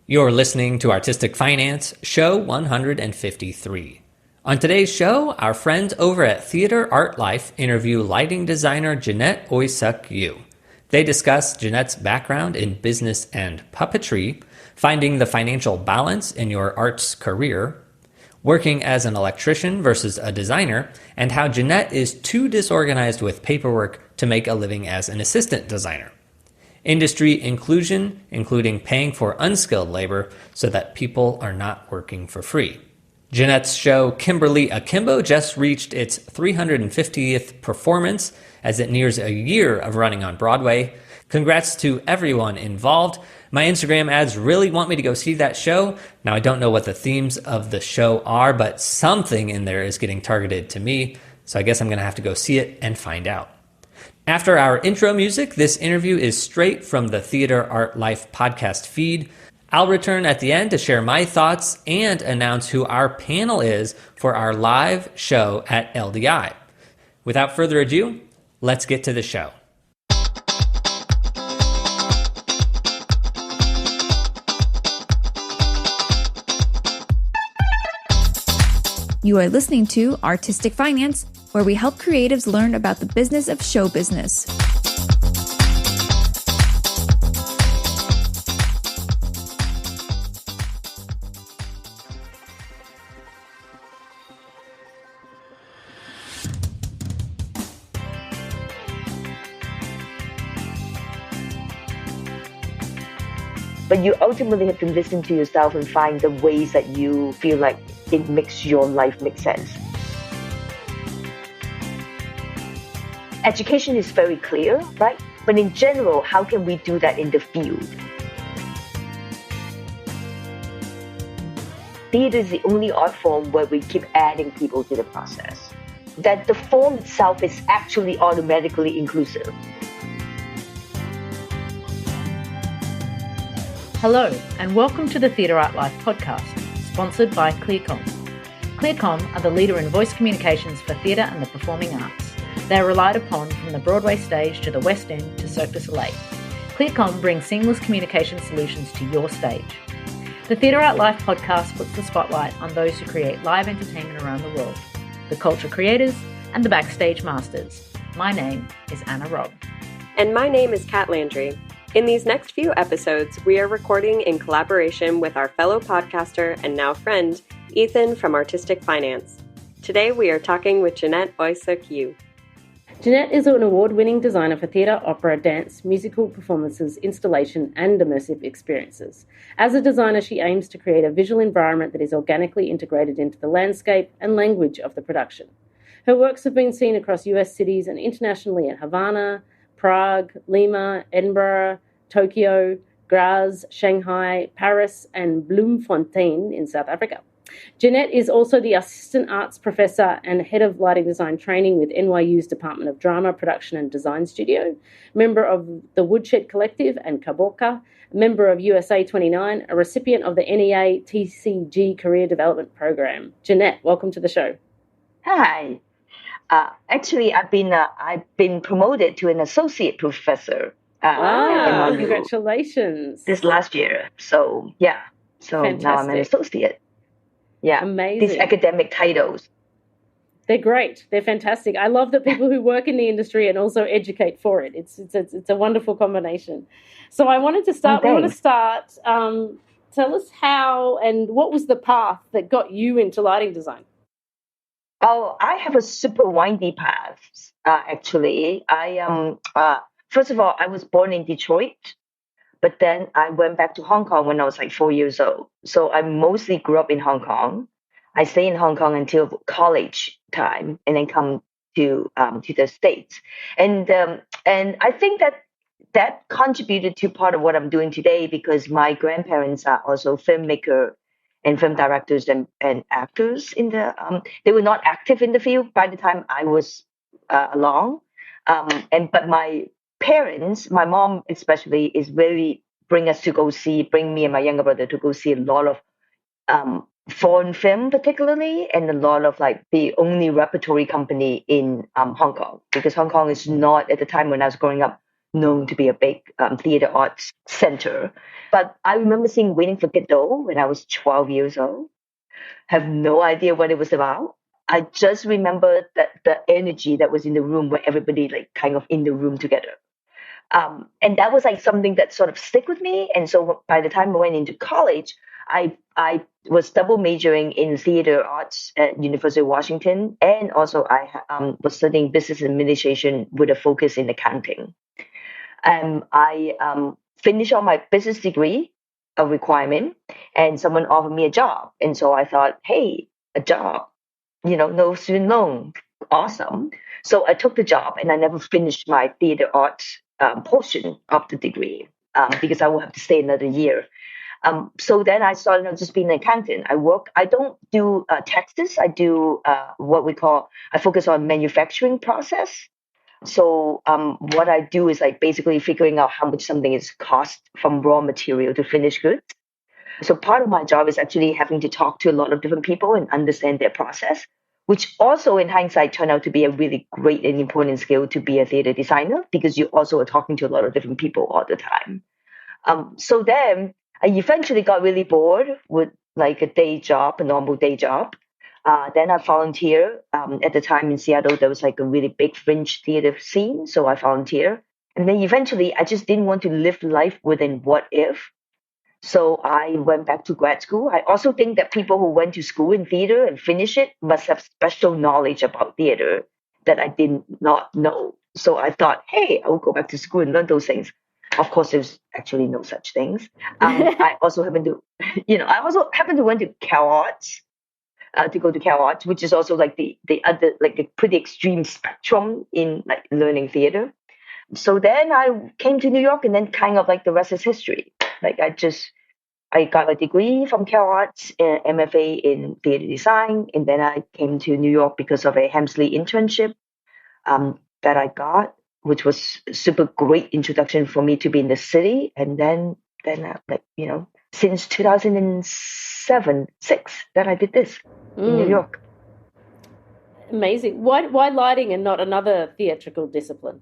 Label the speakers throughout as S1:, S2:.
S1: You're listening to Artistic Finance, show 153. On today's show, our friends over at Theatre.Art.Life interview lighting designer Jeanette Oi-Suk Yew. They discuss Jeanette's background in business and puppetry, finding the financial balance in your arts career, working as an electrician versus a designer, and how Jeanette is too disorganized with paperwork to make a living as an assistant designer. Industry inclusion, including paying for unskilled labor so that people are not working for free. Jeanette's show, Kimberly Akimbo, just reached its 350th performance as it nears a year of running on Broadway. Congrats to everyone involved. My Instagram ads really want me to go see that show. Now, I don't know what the themes of the show are, but something in there is getting targeted to me, so I guess I'm going to have to go see it and find out. After our intro music, this interview is straight from the Theatre.Art.Life podcast feed. I'll return at the end to share my thoughts and announce who our panel is for our live show at LDI. Without further ado, let's get to the show.
S2: You are listening to Artistic Finance, where we help creatives learn about the business of show business.
S3: But you ultimately have to listen to yourself and find the ways that you feel like it makes your life make sense. Education is very clear, right? But in general, how can we do that in the field? Theater is the only art form where we keep adding people to the process. That the form itself is actually automatically inclusive.
S4: Hello, and welcome to the Theatre.Art.Life podcast, sponsored by ClearComm. ClearComm are the leader in voice communications for theatre and the performing arts. They are relied upon from the Broadway stage to the West End to Cirque du Soleil. ClearComm brings seamless communication solutions to your stage. The Theatre.Art.Life podcast puts the spotlight on those who create live entertainment around the world, the culture creators and the backstage masters. My name is Robb.
S5: And my name is Kat Landry. In these next few episodes, we are recording in collaboration with our fellow podcaster and now friend, Ethan from Artistic Finance. Today we are talking with Jeanette Oi-Suk Yew.
S4: Jeanette is an award-winning designer for theatre, opera, dance, musical performances, installation, and immersive experiences. As a designer, she aims to create a visual environment that is organically integrated into the landscape and language of the production. Her works have been seen across US cities and internationally at Havana, Prague, Lima, Edinburgh, Tokyo, Graz, Shanghai, Paris, and Bloemfontein in South Africa. Jeanette is also the Assistant Arts Professor and Head of Lighting Design Training with NYU's Department of Drama, Production and Design Studio, member of the Woodshed Collective and Kaborka, member of USA 29, a recipient of the NEA TCG Career Development Program. Jeanette, welcome to the show.
S3: Hi. Actually, I've been promoted to an associate professor.
S4: Congratulations!
S3: This last year, so yeah. So
S4: Fantastic.
S3: Now I'm an associate. Yeah,
S4: amazing.
S3: These academic titles.
S4: They're great. They're fantastic. I love that people who work in the industry and also educate for it. It's a wonderful combination. So I wanted to start.
S3: Okay.
S4: We want to start. Tell us how and what was the path that got you into lighting design?
S3: Oh, I have a super windy path. Actually, first of all, I was born in Detroit, but then I went back to Hong Kong when I was like 4 years old. So I mostly grew up in Hong Kong. I stayed in Hong Kong until college time, and then come to the States. And I think that contributed to part of what I'm doing today, because my grandparents are also filmmaker and film directors and actors in the they were not active in the field by the time I was along. But my parents, my mom especially, is really bring me and my younger brother to go see a lot of foreign film particularly, and a lot of like the only repertory company in Hong Kong, because Hong Kong is not, at the time when I was growing up, known to be a big theater arts center. But I remember seeing Waiting for Godot when I was 12 years old. Have no idea what it was about. I just remember that the energy that was in the room where everybody like kind of in the room together. And that was like something that sort of stick with me. And so by the time I went into college, I was double majoring in theater arts at University of Washington, and also I was studying business administration with a focus in accounting. I finished on my business degree, a requirement, and someone offered me a job, and so I thought, hey, a job, no student loan, awesome. So I took the job, and I never finished my theater arts portion of the degree because I will have to stay another year. So then I started just being an accountant. I don't do taxes. I do I focus on manufacturing process. So what I do is like basically figuring out how much something is cost from raw material to finished goods. So part of my job is actually having to talk to a lot of different people and understand their process, which also in hindsight turned out to be a really great and important skill to be a theater designer, because you also are talking to a lot of different people all the time. So then I eventually got really bored with like a normal day job. Then I volunteer. At the time in Seattle, there was like a really big fringe theater scene, so I volunteer. And then eventually, I just didn't want to live life within what if. So I went back to grad school. I also think that people who went to school in theater and finish it must have special knowledge about theater that I did not know. So I thought, hey, I will go back to school and learn those things. Of course, there's actually no such things. I also happen to, went to Cal Arts. To go to Cal Arts, which is also like the other like a pretty extreme spectrum in like learning theater. So then I came to New York, and then kind of like the rest is history. Like I got a degree from Cal Arts, MFA in theater design, and then I came to New York because of a Hemsley internship that I got, which was a super great introduction for me to be in the city. And then since 2006 that I did this in New York.
S4: Amazing. Why lighting and not another theatrical discipline?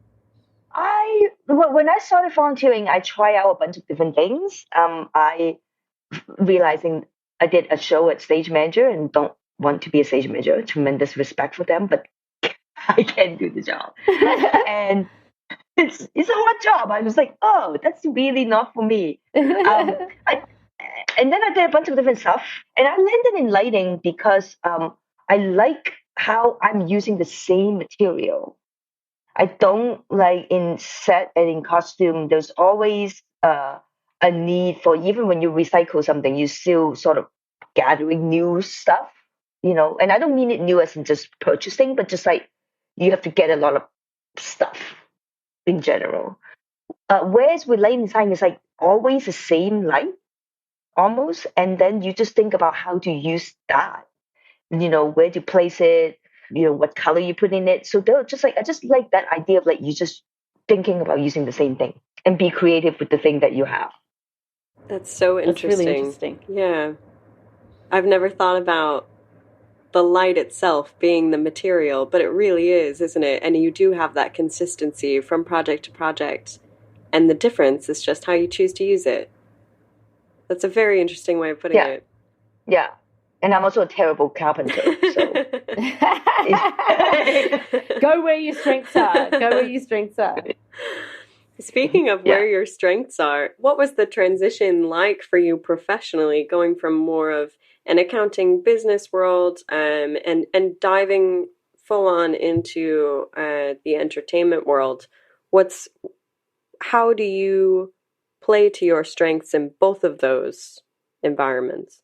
S3: When I started volunteering, I tried out a bunch of different things. I realizing I did a show at stage manager and don't want to be a stage manager. Tremendous respect for them, but I can't do the job. And it's a hard job. I was like, oh, that's really not for me. And then I did a bunch of different stuff, and I landed in lighting because I like how I'm using the same material. I don't like in set and in costume, there's always a need for, even when you recycle something, you still sort of gathering new stuff, and I don't mean it new as in just purchasing, but just like you have to get a lot of stuff in general. Whereas with lighting design, it's like always the same light, almost, and then you just think about how to use that, where to place it, what color you put in it. So they're just like, I just like that idea of like you just thinking about using the same thing and be creative with the thing that you have.
S5: That's so interesting.
S4: That's really interesting.
S5: Yeah. I've never thought about the light itself being the material, but it really is, isn't it? And you do have that consistency from project to project, and the difference is just how you choose to use it. That's a very interesting way of putting it. Yeah.
S3: And I'm also a terrible carpenter. So.
S4: Go where your strengths are.
S5: Speaking of where your strengths are, what was the transition like for you professionally, going from more of an accounting business world and diving full on into the entertainment world? How do you play to your strengths in both of those environments?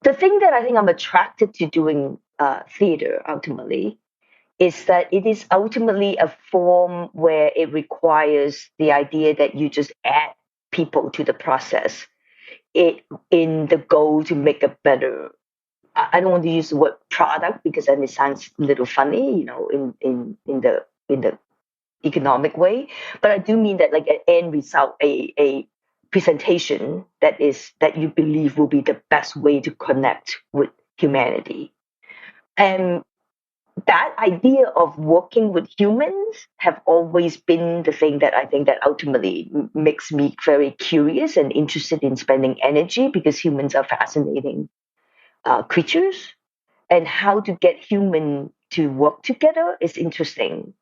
S3: The thing that I think I'm attracted to doing theater ultimately is that it is ultimately a form where it requires the idea that you just add people to the process in the goal to make a better. I don't want to use the word product because then it sounds a little funny, in the economic way. But I do mean that like an end result, a presentation that you believe will be the best way to connect with humanity. And that idea of working with humans have always been the thing that I think that ultimately makes me very curious and interested in spending energy, because humans are fascinating creatures, and how to get human to work together is interesting.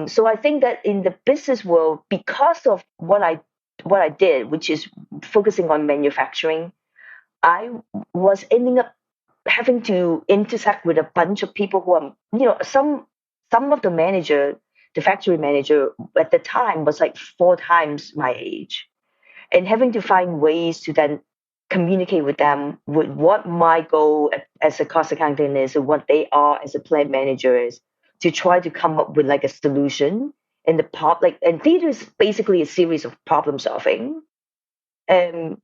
S3: So I think that in the business world, because of what I did, which is focusing on manufacturing, I was ending up having to intersect with a bunch of people who are, some of the factory manager at the time was like 4 times my age, and having to find ways to then communicate with them with what my goal as a cost accountant is and what they are as a plant manager is, to try to come up with like a solution. And and theater is basically a series of problem solving. And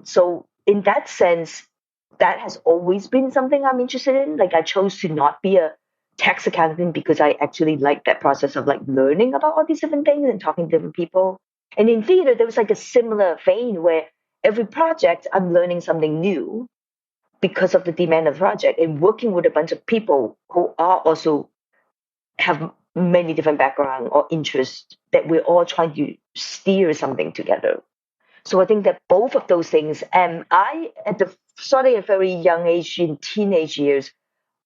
S3: so in that sense, that has always been something I'm interested in. Like, I chose to not be a tax accountant because I actually like that process of like learning about all these different things and talking to different people. And in theater, there was like a similar vein where every project I'm learning something new because of the demand of the project, and working with a bunch of people who are also have many different backgrounds or interests, that we're all trying to steer something together. So I think that both of those things, and I, at the sort of a very young age, in teenage years,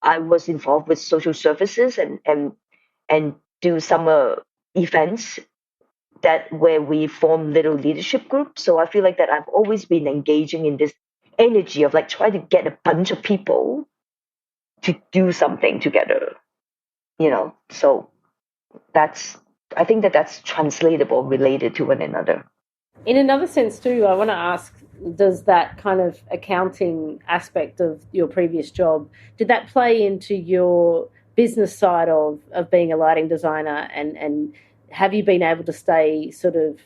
S3: I was involved with social services and do summer events that where we form little leadership groups. So I feel like that I've always been engaging in this energy of like trying to get a bunch of people to do something together. So that's I think that that's translatable, related to one another.
S4: In another sense, too, I want to ask, does that kind of accounting aspect of your previous job, did that play into your business side of being a lighting designer? And have you been able to stay sort of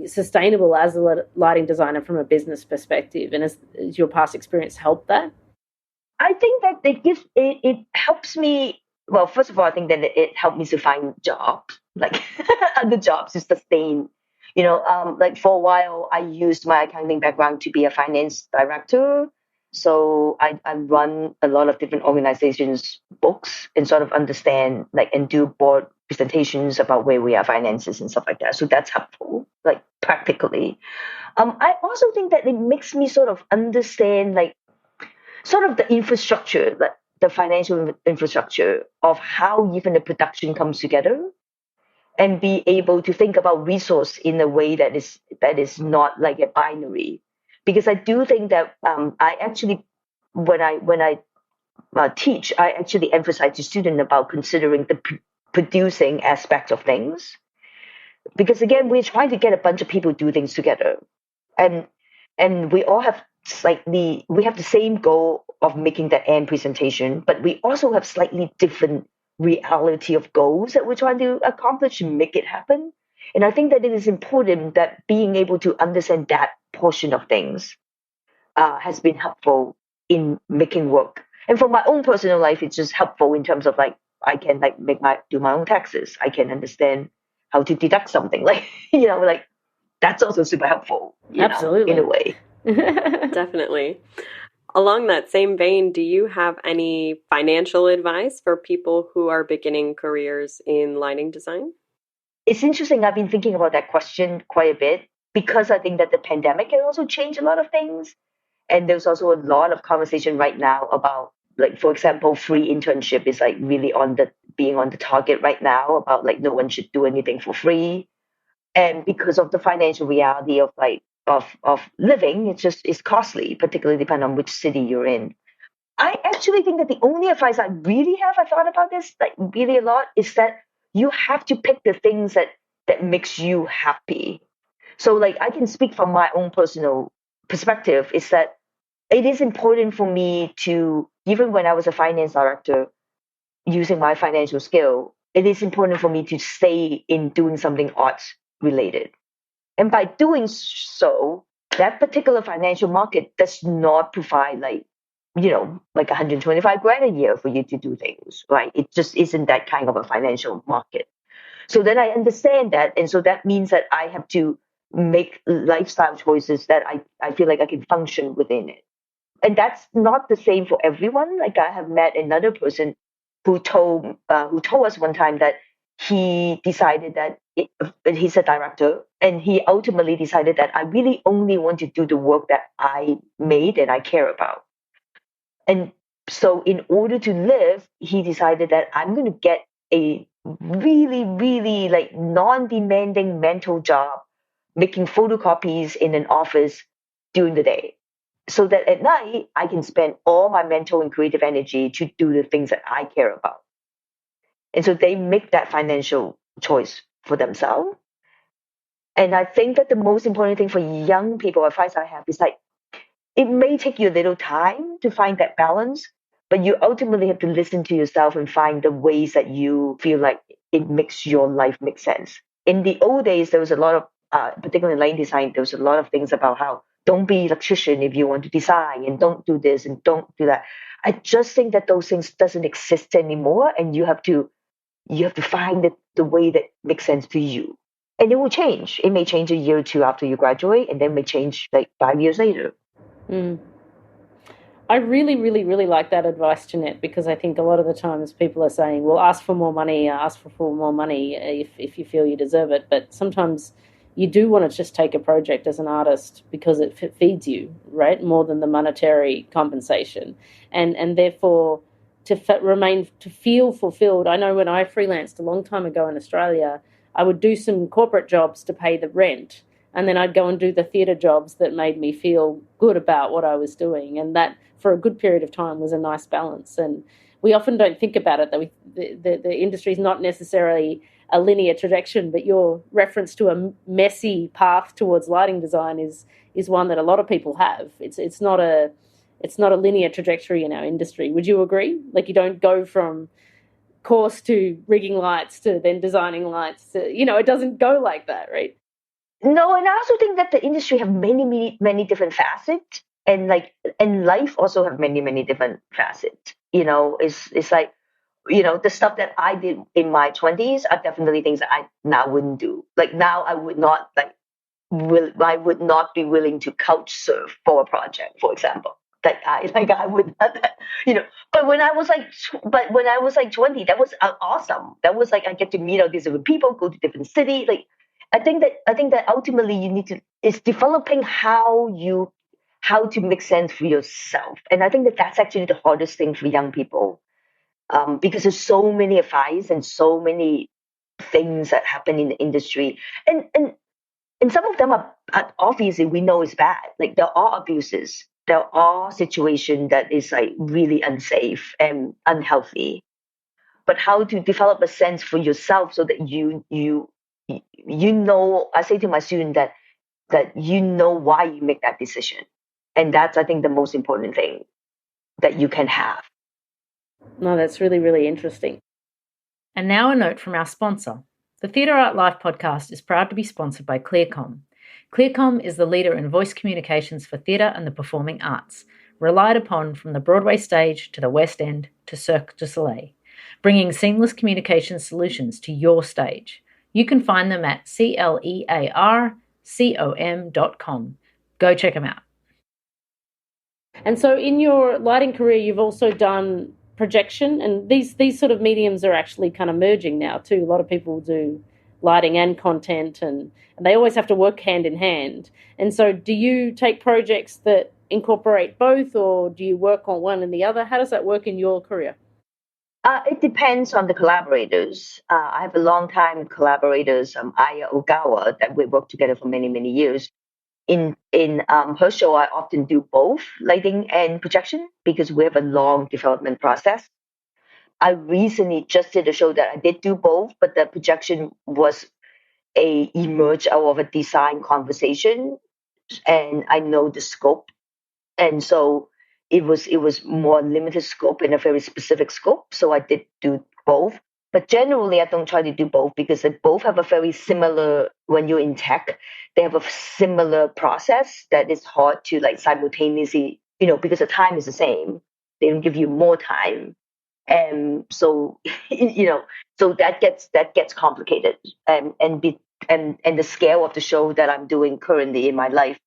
S4: sustainable as a lighting designer from a business perspective? And has your past experience helped that?
S3: I think that it helps me. Well, first of all, I think that it helped me to find jobs, like other jobs to sustain. Like for a while, I used my accounting background to be a finance director. So I run a lot of different organizations' books and sort of understand, like, and do board presentations about where we are finances and stuff like that. So that's helpful, like practically. I also think that it makes me sort of understand, like, sort of the infrastructure, like the financial infrastructure of how even the production comes together, and be able to think about resource in a way that is not like a binary. Because I do think that I actually, when I teach, I actually emphasize to students about considering the producing aspect of things. Because again, we're trying to get a bunch of people do things together, and we all have we have the same goal of making the end presentation, but we also have slightly different reality of goals that we're trying to accomplish and make it happen. And I think that it is important that being able to understand that portion of things has been helpful in making work. And for my own personal life, it's just helpful in terms of like I can like do my own taxes. I can understand how to deduct something, like like that's also super helpful.
S4: Absolutely.
S3: In a way.
S5: Definitely. Along that same vein, do you have any financial advice for people who are beginning careers in lighting design?
S3: It's interesting. I've been thinking about that question quite a bit, because I think that the pandemic can also change a lot of things. And there's also a lot of conversation right now about, like, for example, free internship is like really being on the target right now, about like no one should do anything for free. And because of the financial reality of like of living, it's costly, particularly depending on which city you're in. I actually think that the only advice I thought about this like really a lot, is that you have to pick the things that makes you happy. So like I can speak from my own personal perspective, is that it is important for me to, even when I was a finance director, using my financial skill, it is important for me to stay in doing something arts related. And by doing so, that particular financial market does not provide like 125 grand a year for you to do things, right? It just isn't that kind of a financial market. So then I understand that. And so that means that I have to make lifestyle choices that I feel like I can function within it. And that's not the same for everyone. Like I have met another person who told us one time that he decided that he's a director, and he ultimately decided that I really only want to do the work that I made and I care about. And so in order to live, he decided that I'm going to get a really, really like non-demanding mental job making photocopies in an office during the day, so that at night I can spend all my mental and creative energy to do the things that I care about. And so they make that financial choice for themselves. And I think that the most important thing for young people, advice I have, is like, it may take you a little time to find that balance, but you ultimately have to listen to yourself and find the ways that you feel like it makes your life make sense. In the old days, there was a lot of, particularly in lighting design, there was a lot of things about how don't be electrician if you want to design, and don't do this and don't do that. I just think that those things doesn't exist anymore, and you have to find the way that makes sense to you. And it will change. It may change a year or two after you graduate, and then may change like 5 years later.
S4: Mm. I really, really, really like that advice, Jeanette, because I think a lot of the times people are saying, well, ask for more money if you feel you deserve it. But sometimes you do want to just take a project as an artist because it feeds you, right, more than the monetary compensation. And therefore, to feel fulfilled. I know when I freelanced a long time ago in Australia, I would do some corporate jobs to pay the rent, and then I'd go and do the theatre jobs that made me feel good about what I was doing. And that, for a good period of time, was a nice balance. And we often don't think about it, that the industry is not necessarily a linear trajectory, but your reference to a messy path towards lighting design is one that a lot of people have. It's not a linear trajectory in our industry. Would you agree? Like, you don't go from course to rigging lights to then designing lights to, it doesn't go like that, right?
S3: No, and I also think that the industry have many, many, many different facets, and life also have many, many different facets. It's like, the stuff that I did in my 20s are definitely things that I now wouldn't do. Like, now I would not I would not be willing to couch surf for a project, for example. I would not, But when I was like 20, that was awesome. That was like, I get to meet all these different people, go to different cities. Like, I think that ultimately you need to, it's developing how to make sense for yourself. And I think that that's actually the hardest thing for young people, because there's so many advice and so many things that happen in the industry, and some of them are obviously we know is bad. Like, there are abuses, there are situations that is like really unsafe and unhealthy. But how to develop a sense for yourself so that I say to my student that you know why you make that decision. And that's, I think, the most important thing that you can have.
S4: No, that's really, really interesting. And now a note from our sponsor. The Theatre.Art.Life podcast is proud to be sponsored by ClearComm. ClearComm is the leader in voice communications for theatre and the performing arts, relied upon from the Broadway stage to the West End to Cirque du Soleil, bringing seamless communication solutions to your stage. You can find them at clearcom.com. Go check them out. And so in your lighting career, you've also done projection, and these sort of mediums are actually kind of merging now too. A lot of people do lighting and content, and they always have to work hand in hand. And so do you take projects that incorporate both, or do you work on one and the other? How does that work in your career?
S3: It depends on the collaborators. I have a long-time collaborators, Aya Ogawa, that we worked together for many, many years. In her show, I often do both lighting and projection because we have a long development process. I recently just did a show that I did do both, but the projection was emerge out of a design conversation, and I know the scope, and so it was more limited scope and a very specific scope. So I did do both. But generally, I don't try to do both because they both have a very similar, when you're in tech, they have a similar process that is hard to like simultaneously, because the time is the same. They don't give you more time. And so, so that gets complicated. And the scale of the show that I'm doing currently in my life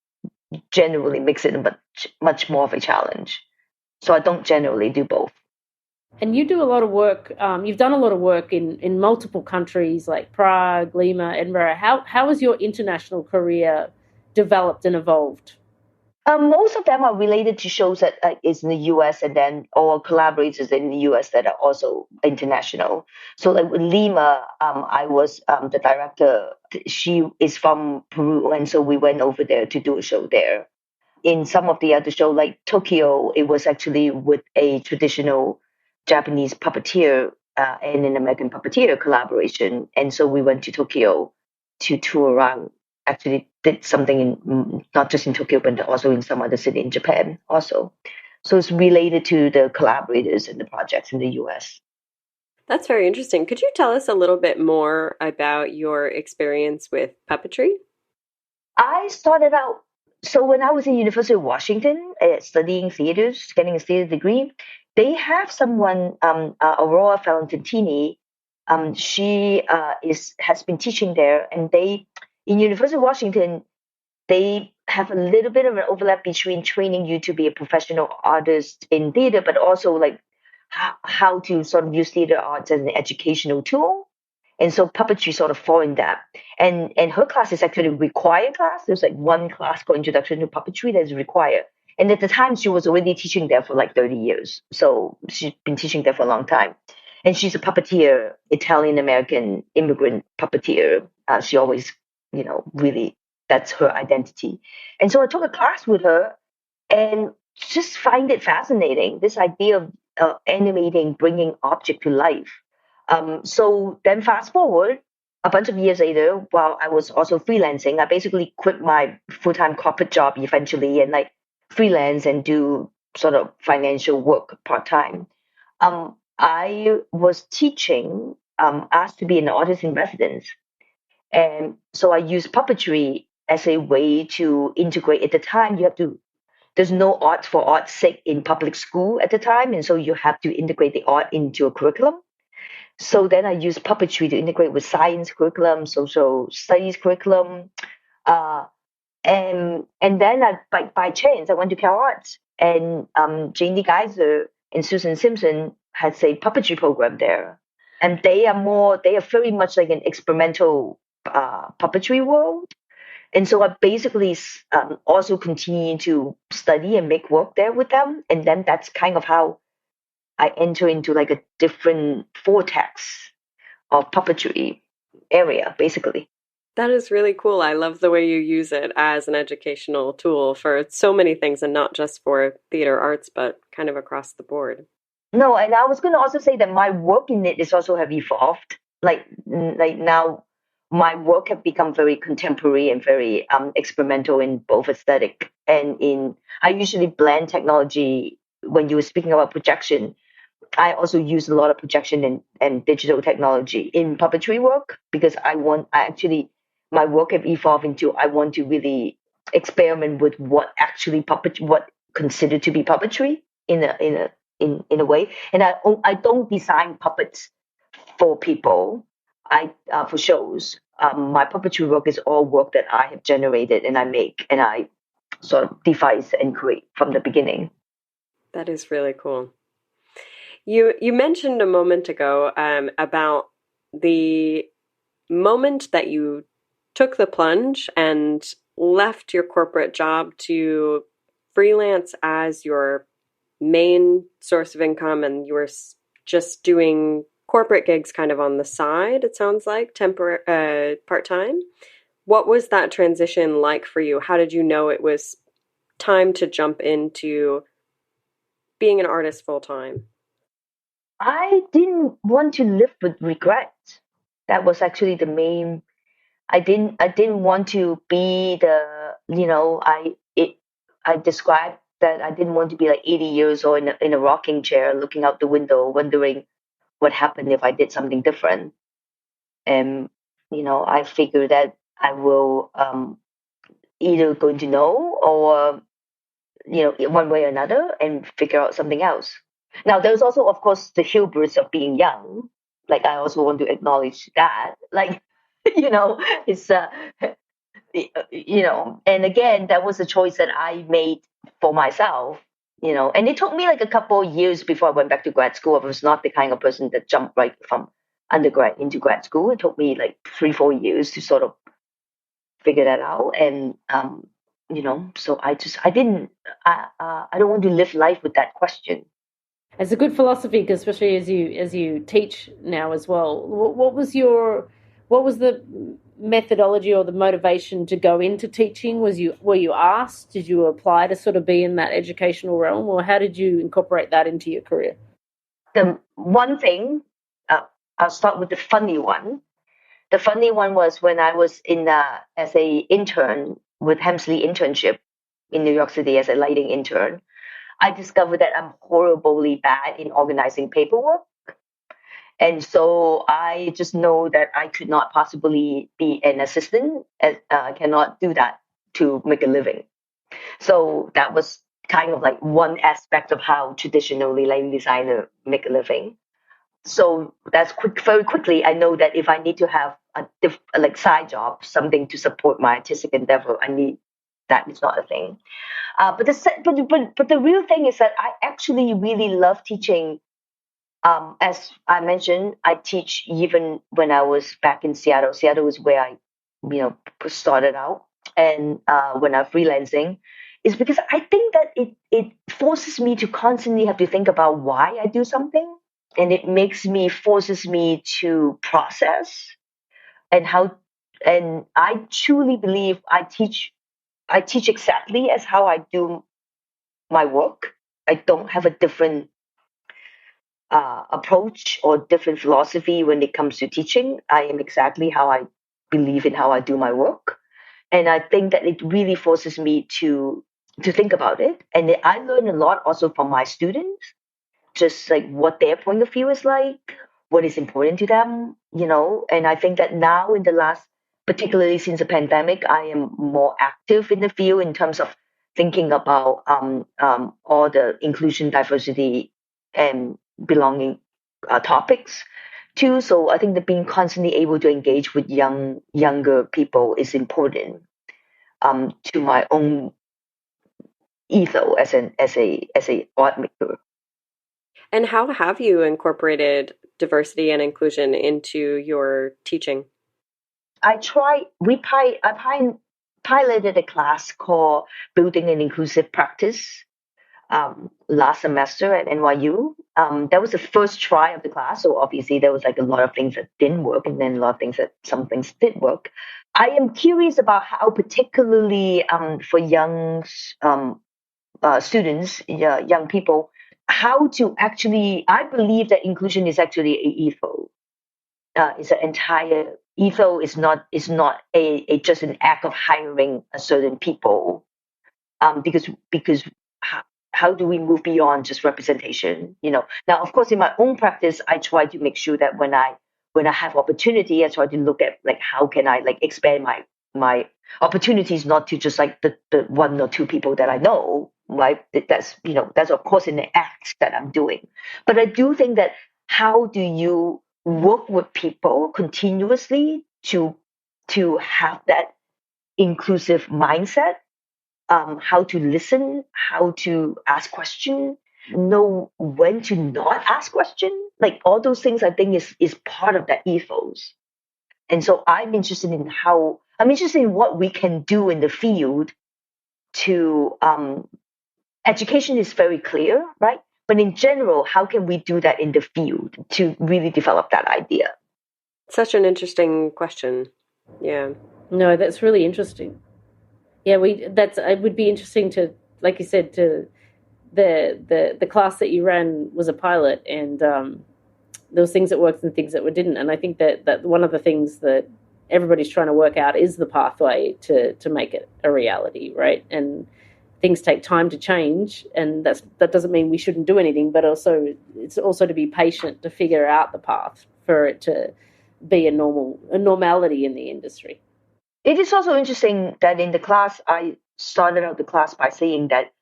S3: generally makes it much more of a challenge. So I don't generally do both.
S4: And you do a lot of work, you've done a lot of work in multiple countries like Prague, Lima, Edinburgh. How has your international career developed and evolved?
S3: Most of them are related to shows that is in the US and then or collaborators in the US that are also international. So like with Lima, I was the director. She is from Peru, and so we went over there to do a show there. In some of the other show, like Tokyo, it was actually with a traditional Japanese puppeteer and an American puppeteer collaboration. And so we went to Tokyo to tour around. Actually, did something in not just in Tokyo, but also in some other city in Japan also. So it's related to the collaborators and the projects in the US.
S5: That's very interesting. Could you tell us a little bit more about your experience with puppetry?
S3: I started out, so when I was in University of Washington studying theaters, getting a theater degree, they have someone, Aurora Valentini. She has been teaching there, and they in University of Washington they have a little bit of an overlap between training you to be a professional artist in theater, but also like how to sort of use theater arts as an educational tool. And so puppetry sort of fall in that. And her class is actually a required class. There's like one class called Introduction to Puppetry that is required. And at the time, she was already teaching there for like 30 years. So she's been teaching there for a long time. And she's a puppeteer, Italian American immigrant puppeteer. She always, really, that's her identity. And so I took a class with her and just find it fascinating, this idea of animating, bringing object to life. So then fast forward a bunch of years later, while I was also freelancing, I basically quit my full-time corporate job eventually and like freelance and do sort of financial work part-time. I was teaching, asked to be an artist in residence. And so I used puppetry as a way to integrate. At the time, there's no art for art's sake in public school at the time. And so you have to integrate the art into a curriculum. So then I use puppetry to integrate with science curriculum, social studies curriculum, uh, and then by chance I went to Cal Arts, and Janie Geiser and Susan Simpson has a puppetry program there, and they are very much like an experimental puppetry world. And so I basically also continue to study and make work there with them, and then that's kind of how I enter into like a different vortex of puppetry area, basically.
S5: That is really cool. I love the way you use it as an educational tool for so many things and not just for theater arts, but kind of across the board.
S3: No, and I was going to also say that my work in it is also have evolved. Like now, my work have become very contemporary and very experimental in both aesthetic and in. I usually blend technology when you were speaking about projection. I also use a lot of projection and digital technology in puppetry work because my work have evolved into I want to really experiment with what actually what considered to be puppetry in a way. And I don't design puppets for people. For shows. My puppetry work is all work that I have generated and I make and I sort of devise and create from the beginning.
S5: That is really cool. You mentioned a moment ago about the moment that you took the plunge and left your corporate job to freelance as your main source of income, and you were just doing corporate gigs kind of on the side, it sounds like, part-time. What was that transition like for you? How did you know it was time to jump into being an artist full-time?
S3: I didn't want to live with regret. That was actually the main. I didn't want to be I described that I didn't want to be like 80 years old in a rocking chair looking out the window wondering what happened if I did something different. And I figured that I will either going to know or one way or another and figure out something else. Now, there's also, of course, the hubris of being young. Like, I also want to acknowledge that. Like, it's, and again, that was a choice that I made for myself. And it took me like a couple of years before I went back to grad school. I was not the kind of person that jumped right from undergrad into grad school. It took me like 3-4 years to sort of figure that out. And, so I don't want to live life with that question.
S4: It's a good philosophy, because especially as you teach now as well. What was the methodology or the motivation to go into teaching? Were you asked? Did you apply to sort of be in that educational realm, or how did you incorporate that into your career?
S3: The one thing, I'll start with the funny one. The funny one was when I was as a intern with Hemsley Internship in New York City as a lighting intern. I discovered that I'm horribly bad in organizing paperwork. And so I just know that I could not possibly be an assistant. I cannot do that to make a living. So that was kind of like one aspect of how traditionally lighting designer make a living. So that's very quickly, I know that if I need to have a side job, something to support my artistic endeavor, that is not a thing. But the real thing is that I actually really love teaching. As I mentioned, I teach even when I was back in Seattle. Seattle is where I, started out, and when I'm freelancing, is because I think that it forces me to constantly have to think about why I do something, and forces me to process and how. And I truly believe I teach exactly as how I do my work. I don't have a different approach or different philosophy when it comes to teaching. I am exactly how I believe in how I do my work. And I think that it really forces me to think about it. And I learn a lot also from my students, just like what their point of view is like, what is important to them, And I think that now in the last, particularly since the pandemic, I am more active in the field in terms of thinking about all the inclusion, diversity, and belonging topics too. So I think that being constantly able to engage with younger people is important to my own ethos as a art maker.
S5: And how have you incorporated diversity and inclusion into your teaching?
S3: I piloted a class called Building an Inclusive Practice last semester at NYU. That was the first try of the class. So obviously there was like a lot of things that didn't work, and then a lot of some things did work. I am curious about how particularly for young students, young people, how to actually, I believe that inclusion is actually a ethos. It's an entire ethos is not a just an act of hiring a certain people, because how do we move beyond just representation? Now, of course, in my own practice, I try to make sure that when I have opportunity, I try to look at like how can I like expand my opportunities, not to just like the one or two people that I know, right? That's of course in the act that I'm doing. But I do think that how do you work with people continuously to have that inclusive mindset, how to listen, how to ask questions, know when to not ask questions, like all those things I think is part of that ethos. And so I'm interested in what we can do in the field to education is very clear, right? But in general, how can we do that in the field to really develop that idea?
S5: Such an interesting question. Yeah.
S4: No, that's really interesting. Yeah, it would be interesting to, like you said, to the class that you ran was a pilot, and there was things that worked and things that didn't. And I think that one of the things that everybody's trying to work out is the pathway to make it a reality, right? And things take time to change, and that doesn't mean we shouldn't do anything, but it's also to be patient to figure out the path for it to be a normality in the industry.
S3: It is also interesting that in the class, I started out the class by saying that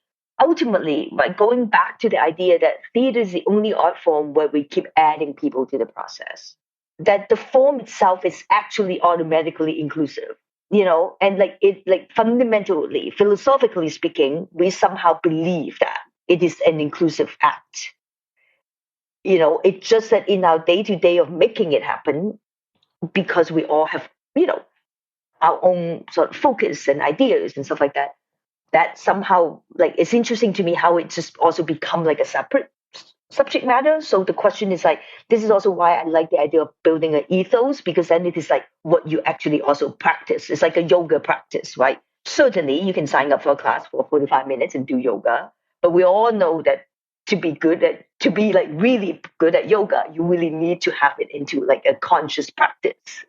S3: ultimately, by going back to the idea that theater is the only art form where we keep adding people to the process, that the form itself is actually automatically inclusive, and like fundamentally, philosophically speaking, we somehow believe that, it is an inclusive act. It's just that in our day-to-day of making it happen, because we all have, our own sort of focus and ideas and stuff like that, that somehow, like, it's interesting to me how it just also become like a separate subject matter. So the question is like, this is also why I like the idea of building an ethos, because then it is like what you actually also practice. It's like a yoga practice, right? Certainly you can sign up for a class for 45 minutes and do yoga, but we all know that to be like really good at yoga, you really need to have it into like a conscious practice.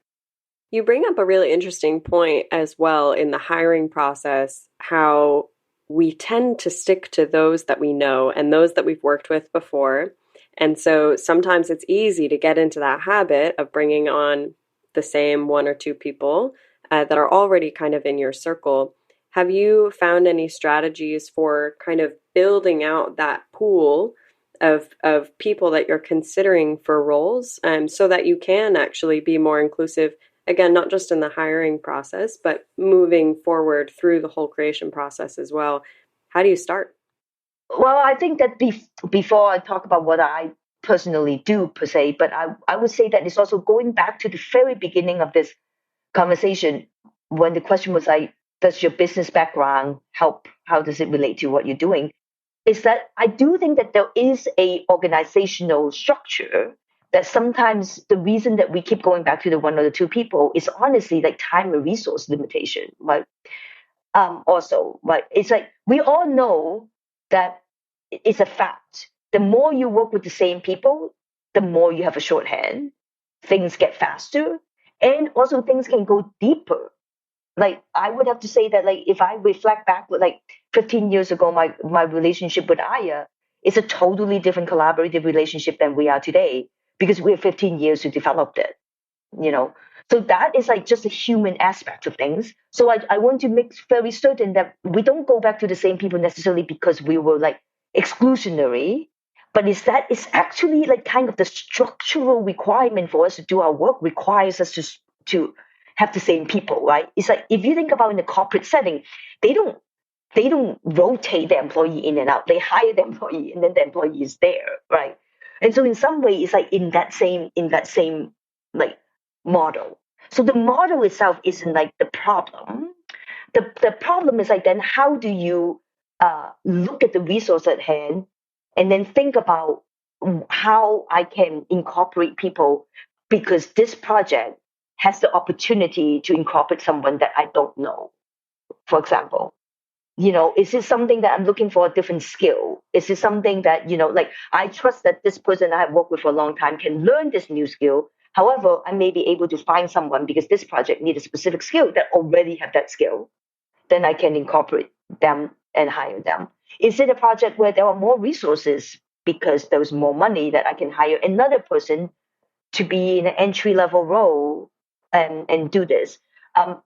S5: You bring up a really interesting point as well in the hiring process, how we tend to stick to those that we know and those that we've worked with before. And so sometimes it's easy to get into that habit of bringing on the same one or two people that are already kind of in your circle. Have you found any strategies for kind of building out that pool of people that you're considering for roles, so that you can actually be more inclusive? Again, not just in the hiring process, but moving forward through the whole creation process as well. How do you start?
S3: Well, I think that before I talk about what I personally do per se, but I would say that it's also going back to the very beginning of this conversation when the question was like, does your business background help? How does it relate to what you're doing? Is that I do think that there is a organizational structure that sometimes the reason that we keep going back to the one or the two people is honestly like time and resource limitation, right? Also, right? It's like we all know that it's a fact. The more you work with the same people, the more you have a shorthand. Things get faster, and also things can go deeper. Like I would have to say that, like if I reflect back with like 15 years ago, my relationship with Aya is a totally different collaborative relationship than we are today, because we have 15 years to develop it, you know. So that is like just a human aspect of things. So I want to make very certain that we don't go back to the same people necessarily because we were like exclusionary, but is that it's actually like kind of the structural requirement for us to do our work requires us to have the same people, right? It's like if you think about in the corporate setting, they don't rotate the employee in and out. They hire the employee and then the employee is there, right? And so in some way, it's like in that same like model. So the model itself isn't like the problem. The problem is like then how do you look at the resource at hand and then think about how I can incorporate people, because this project has the opportunity to incorporate someone that I don't know. For example, you know, is this something that I'm looking for a different skill? Is this something that, you know, like I trust that this person I have worked with for a long time can learn this new skill. However, I may be able to find someone because this project needs a specific skill that already have that skill. Then I can incorporate them and hire them. Is it a project where there are more resources because there's more money that I can hire another person to be in an entry level role and do this?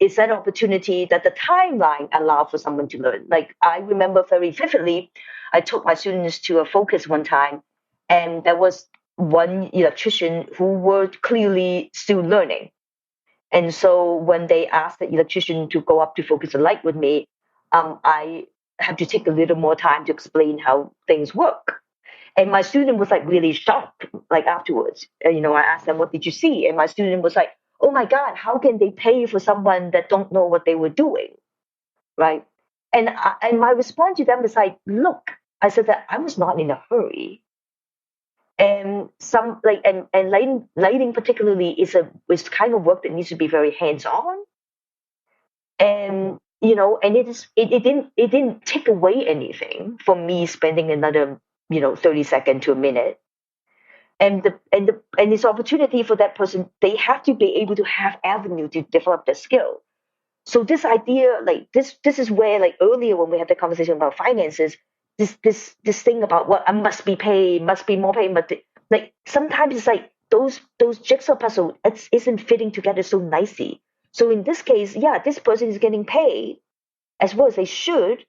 S3: Is that an opportunity that the timeline allow for someone to learn? Like I remember very vividly, I took my students to a focus one time, and there was one electrician who were clearly still learning. And so when they asked the electrician to go up to focus the light with me, I had to take a little more time to explain how things work. And my student was like really shocked, like afterwards. You know, I asked them, what did you see? And my student was like, oh my God, how can they pay for someone that don't know what they were doing? Right. And my response to them was like, look, I said that I was not in a hurry. And some like and lighting particularly is kind of work that needs to be very hands-on. And you know, and it didn't take away anything from me spending another 30 seconds to a minute. And this opportunity for that person, they have to be able to have avenue to develop their skill. So this idea, like this is where, like earlier when we had the conversation about finances, this thing about what I must be paid, must be more paid, but like sometimes it's like those jigsaw puzzle isn't fitting together so nicely. So in this case, yeah, this person is getting paid as well as they should,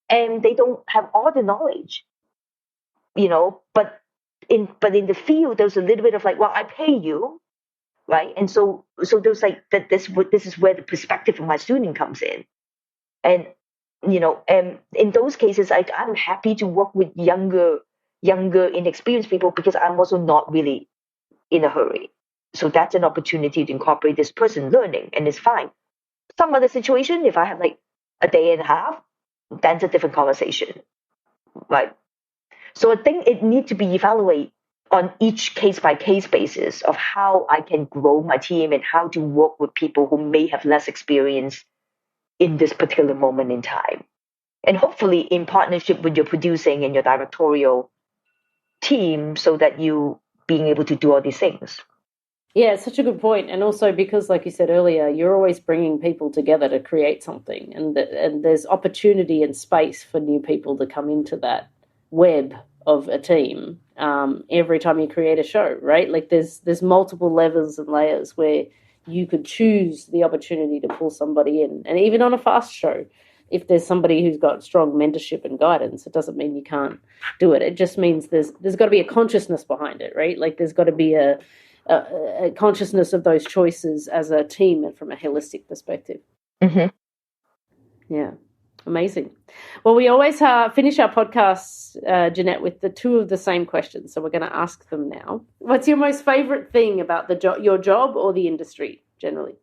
S3: and they don't have all the knowledge, but in the field there's a little bit of like, well, I pay you, right? And so there's like that this is where the perspective of my student comes in. And And in those cases, I'm happy to work with younger, inexperienced people because I'm also not really in a hurry. So that's an opportunity to incorporate this person learning, and it's fine. Some other situation, if I have like a day and a half, that's a different conversation, right? So I think it needs to be evaluated on each case by case basis of how I can grow my team and how to work with people who may have less experience in this particular moment in time. And hopefully in partnership with your producing and your directorial team so that you being able to do all these things.
S4: Yeah, it's such a good point. And also because, like you said earlier, you're always bringing people together to create something. And there's opportunity and space for new people to come into that web of a team every time you create a show, right? Like there's multiple levels and layers where you could choose the opportunity to pull somebody in. And even on a fast show, if there's somebody who's got strong mentorship and guidance, it doesn't mean you can't do it. It just means there's got to be a consciousness behind it, right? Like there's got to be a consciousness of those choices as a team and from a holistic perspective.
S3: Mm-hmm.
S4: Yeah, amazing. Well, we always finish our podcasts, Jeanette, with the two of the same questions. So we're going to ask them now. What's your most favorite thing about your job or the industry generally?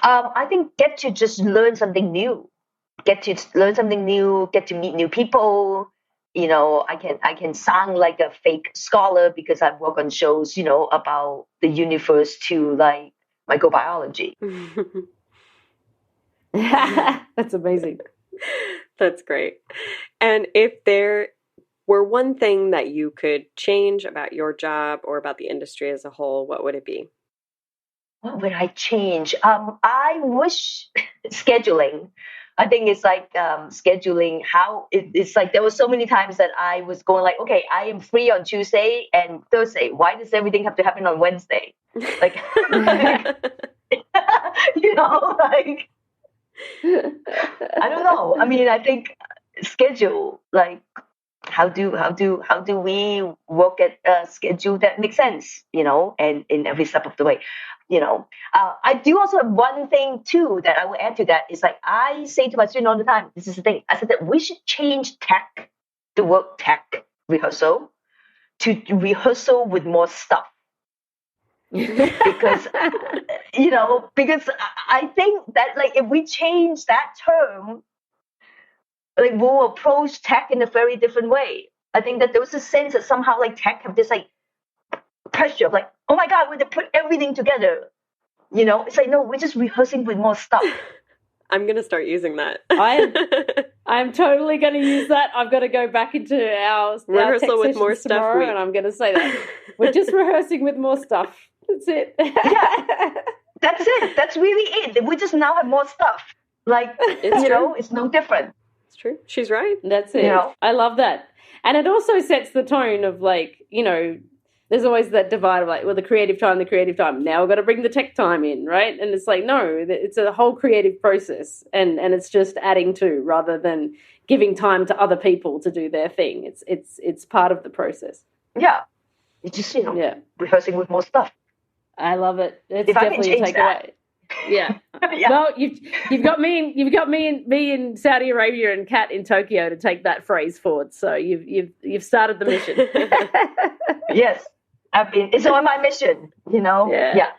S3: I think get to just learn something new. Get to learn something new, get to meet new people. I can sound like a fake scholar because I work on shows, about the universe to like microbiology.
S4: That's amazing.
S5: That's great. And if there were one thing that you could change about your job or about the industry as a whole, what would it be?
S3: What would I change? I wish scheduling. I think it's like scheduling how it's like there were so many times that I was going like, okay, I am free on Tuesday and Thursday. Why does everything have to happen on Wednesday? Like, like I don't know. I mean, I think schedule like how do we work at a schedule that makes sense, and in every step of the way. I do also have one thing too that I will add to that is like I say to my students all the time, this is the thing. I said that we should change the word tech rehearsal to rehearsal with more stuff. because because I think that like if we change that term, like we'll approach tech in a very different way. I think that there was a sense that somehow like tech have this like pressure of like, oh my God, we have to put everything together. It's like, no, we're just rehearsing with more stuff.
S5: I'm going to start using that.
S4: I'm totally going to use that. I've got to go back into our
S5: rehearsal with more stuff
S4: tomorrow, and I'm going to say that. We're just rehearsing with more stuff. That's it.
S3: Yeah, that's it. That's really it. We just now have more stuff. Like, it's no different.
S5: It's true. She's right.
S4: That's it. I love that. And it also sets the tone of like, there's always that divide of like, well, the creative time. Now we've got to bring the tech time in, right? And it's like, no, it's a whole creative process, and it's just adding to rather than giving time to other people to do their thing. It's part of the process.
S3: Yeah, it's just rehearsing with more stuff.
S4: I love it. It's definitely a takeaway. Yeah. Yeah. Well, you've got me in Saudi Arabia and Kat in Tokyo to take that phrase forward. So you've started the mission.
S3: Yes. It's on my mission, Yeah.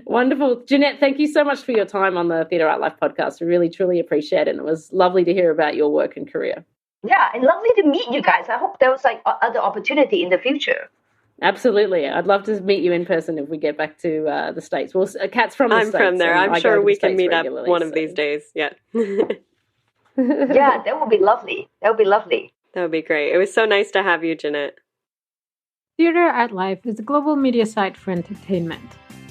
S4: Wonderful. Jeanette, thank you so much for your time on the Theatre.Art.Life podcast. We really, truly appreciate it. And it was lovely to hear about your work and career.
S3: Yeah, and lovely to meet you guys. I hope there was like other opportunity in the future.
S4: Absolutely. I'd love to meet you in person if we get back to the States. Well, Kat's from the States.
S5: I'm from there. I'm sure we can meet up one of these days. Yeah.
S3: Yeah, that would be lovely. That would be great.
S5: It was so nice to have you, Jeanette.
S6: Theatre.Art.Life is a global media site for entertainment.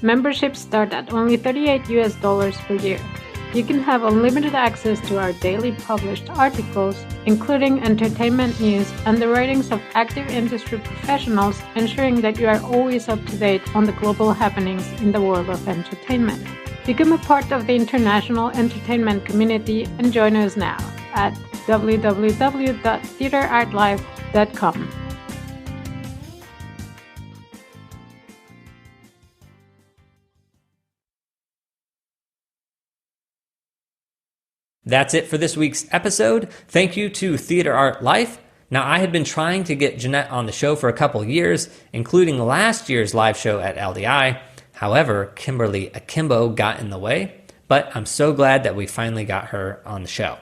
S6: Memberships start at only $38 per year. You can have unlimited access to our daily published articles, including entertainment news and the writings of active industry professionals, ensuring that you are always up to date on the global happenings in the world of entertainment. Become a part of the international entertainment community and join us now at www.theatreartlife.com.
S1: That's it for this week's episode. Thank you to Theatre.Art.Life. Now, I had been trying to get Jeanette on the show for a couple years, including last year's live show at LDI. However, Kimberly Akimbo got in the way, but I'm so glad that we finally got her on the show.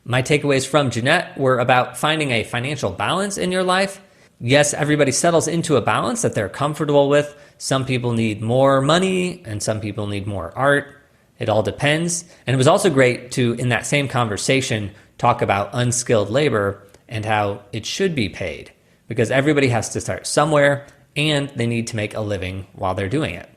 S1: My takeaways from Jeanette were about finding a financial balance in your life. Yes, everybody settles into a balance that they're comfortable with. Some people need more money and some people need more art. It all depends. And it was also great to, in that same conversation, talk about unskilled labor and how it should be paid, because everybody has to start somewhere and they need to make a living while they're doing it.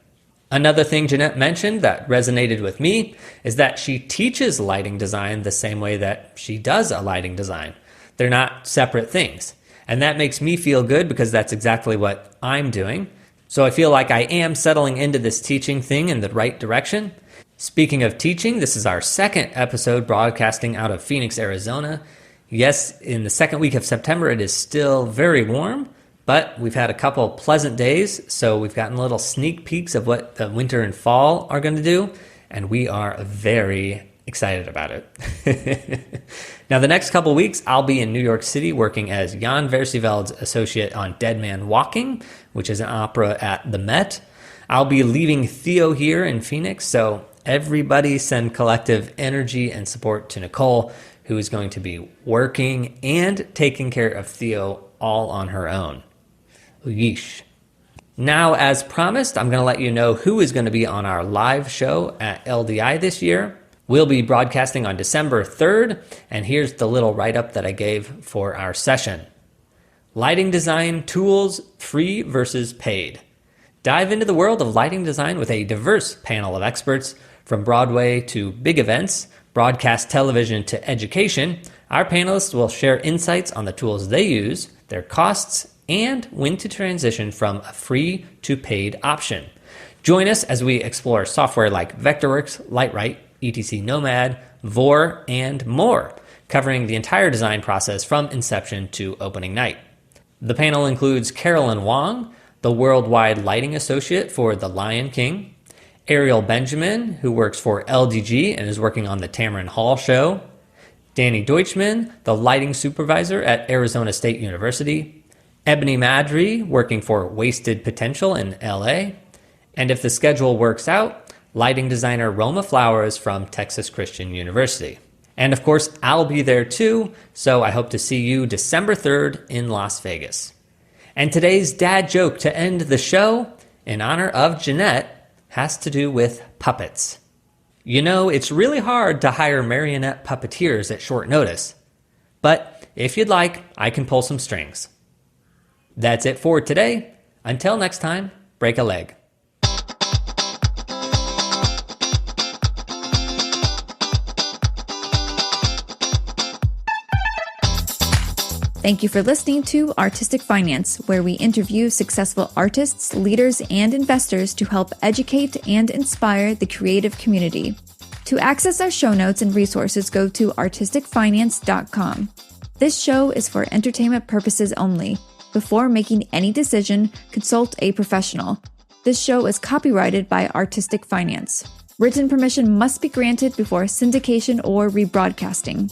S1: Another thing Jeanette mentioned that resonated with me is that she teaches lighting design the same way that she does a lighting design. They're not separate things. And that makes me feel good because that's exactly what I'm doing. So I feel like I am settling into this teaching thing in the right direction. Speaking of teaching, this is our second episode broadcasting out of Phoenix, Arizona. Yes, in the second week of September, it is still very warm, but we've had a couple pleasant days, so we've gotten little sneak peeks of what the winter and fall are going to do, and we are very excited about it. Now, the next couple weeks, I'll be in New York City working as Jan Versiveld's associate on Dead Man Walking, which is an opera at the Met. I'll be leaving Theo here in Phoenix, so everybody send collective energy and support to Nicole, who is going to be working and taking care of Theo all on her own. Yeesh. Now, as promised, I'm going to let you know who is going to be on our live show at LDI this year. We'll be broadcasting on December 3rd, and here's the little write-up that I gave for our session. Lighting design tools, free versus paid. Dive into the world of lighting design with a diverse panel of experts. From Broadway to big events, broadcast television to education, our panelists will share insights on the tools they use, their costs, and when to transition from a free to paid option. Join us as we explore software like Vectorworks, Lightright, ETC Nomad, Vor, and more, covering the entire design process from inception to opening night. The panel includes Carolyn Wong, the Worldwide Lighting Associate for The Lion King, Ariel Benjamin, who works for LDG and is working on the Tamron Hall show, Danny Deutschman, the lighting supervisor at Arizona State University, Ebony Madry, working for Wasted Potential in LA, and if the schedule works out, lighting designer Roma Flowers from Texas Christian University. And of course, I'll be there too, so I hope to see you December 3rd in Las Vegas. And today's dad joke to end the show, in honor of Jeanette, has to do with puppets. You know, it's really hard to hire marionette puppeteers at short notice. But if you'd like, I can pull some strings. That's it for today. Until next time, break a leg.
S2: Thank you for listening to Artistic Finance, where we interview successful artists, leaders, and investors to help educate and inspire the creative community. To access our show notes and resources, go to artisticfinance.com. This show is for entertainment purposes only. Before making any decision, consult a professional. This show is copyrighted by Artistic Finance. Written permission must be granted before syndication or rebroadcasting.